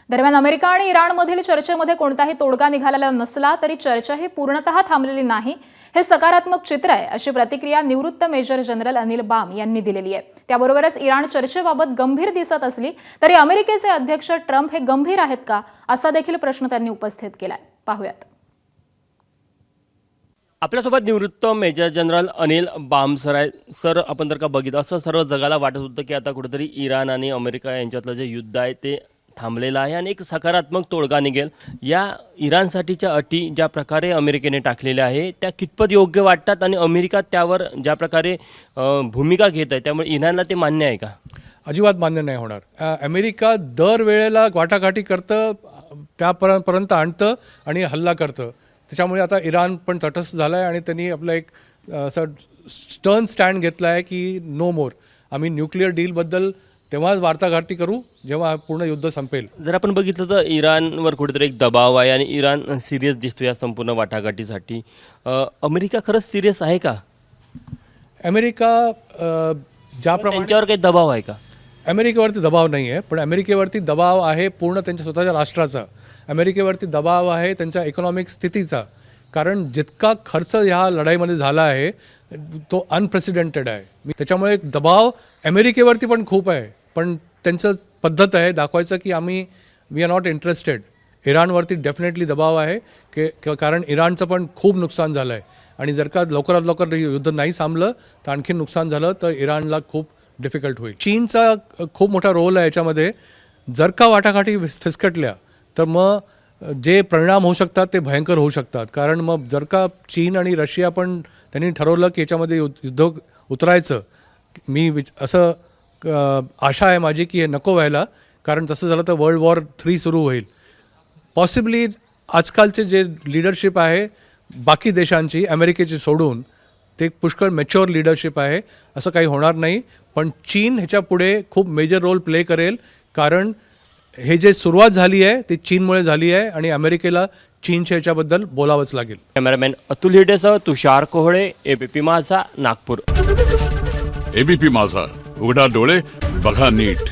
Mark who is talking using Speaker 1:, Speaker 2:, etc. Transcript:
Speaker 1: दरम्यान अमेरिका आणि इराणमधील चर्चेमध्ये कोणताही तोडगा निघालेला नसला तरी चर्चा ही पूर्णतः थांबलेली नाही, हे सकारात्मक चित्र आहे, अशी प्रतिक्रिया निवृत्त मेजर जनरल अनिल बाम यांनी दिलेली आहे। त्याबरोबरच इराण चर्चेबाबत गंभीर दिसत असली तरी अमेरिकेचे अध्यक्ष ट्रम्प हे गंभीर आहेत का, असा देखील प्रश्न त्यांनी उपस्थित केलाय। पाहूयात।
Speaker 2: आपल्यासोबत निवृत्त major general Anil Bam sir आहे। सर, आपण जर का बघितलं असं सर्व जगाला वाटत होतं की आता कुठेतरी इराण आणि अमेरिका यांच्यातलं जे युद्ध आहे ते थांबलेलं आहे आणि एक सकारात्मक तोडगा निघेल। या इराणसाठीच्या अटी ज्या प्रकारे अमेरिकेने टाकलेल्या आहे त्या कितपत योग्य वाटतात आणि अमेरिका त्यावर ज्या प्रकारे भूमिका घेत आहे त्यामुळे इराणला ते मान्य आहे का?
Speaker 3: अजिबात मान्य नाही होणार। अमेरिका दरवेळेला वाटाघाटी करतं, त्यापर्यंत आणतं आणि हल्ला करतं। त्याच्यामुळे आता इराण पण तटस्थ झाला आहे आणि त्यांनी आपला एक असं स्टर्न स्टँड घेतला आहे की नो मोर, आम्ही न्यूक्लिअर डीलबद्दल तेव्हाच वार्ताघाटी करू जेव्हा पूर्ण युद्ध संपेल।
Speaker 2: जर आपण बघितलं तर इराणवर कुठेतरी एक दबाव आहे आणि इराण सिरियस दिसतो या संपूर्ण वाटाघाटीसाठी। अमेरिका खरंच सिरियस आहे का?
Speaker 3: अमेरिका ज्याप्रमाणे
Speaker 2: त्यांच्यावर काही दबाव आहे का?
Speaker 3: अमेरिकेवरती दबाव नाही आहे, पण अमेरिकेवरती दबाव आहे पूर्ण त्यांच्या स्वतःच्या राष्ट्राचा। अमेरिकेवरती दबाव आहे त्यांच्या इकॉनॉमिक स्थितीचा, कारण जितका खर्च ह्या लढाईमध्ये झाला आहे तो अनप्रेसिडेंटेड आहे। त्याच्यामुळे दबाव अमेरिकेवरती पण खूप आहे, पण त्यांचं पद्धत आहे दाखवायचं की वी आर नॉट इंटरेस्टेड। इराणवरती डेफिनेटली दबाव आहे कारण इराणचं पण खूप नुकसान झालं आहे आणि जर का लवकरात लवकर युद्ध नाही थांबलं तर आणखी नुकसान झालं तर इराणला खूप डिफिकल्ट होईल। चीनचा खूप मोठा रोल आहे याच्यामध्ये। जर का वाटाघाटी फिसकटल्या तर मग जे परिणाम होऊ शकतात ते भयंकर होऊ शकतात, कारण मग जर का चीन आणि रशिया पण त्यांनी ठरवलं की याच्यामध्ये युद्ध उतरायचं, असं आशा आहे माझी की हे नको व्हायला, कारण तसं झालं तर वर्ल्ड वॉर 3 सुरू होईल पॉसिबली। आजकालचे जे लीडरशिप आहे बाकी देशांची अमेरिकेची सोडून ते पुष्कळ मॅच्युअर लीडरशिप आहे, असं काही होणार नाही। पण चीन ह्याच्या पुढे खूप मेजर रोल प्ले करेल, कारण हे जे सुरुवात झाली आहे ती चीनमुळे झाली आहे आणि अमेरिकेला चीनच्या ह्याच्याबद्दल बोलावंच लागेल।
Speaker 2: कॅमेरामॅन अतुल हिडेसह तुषार कोहळे, एबीपी माझा, नागपूर।
Speaker 4: एबीपी माझा, उघडा डोळे बघा नीट।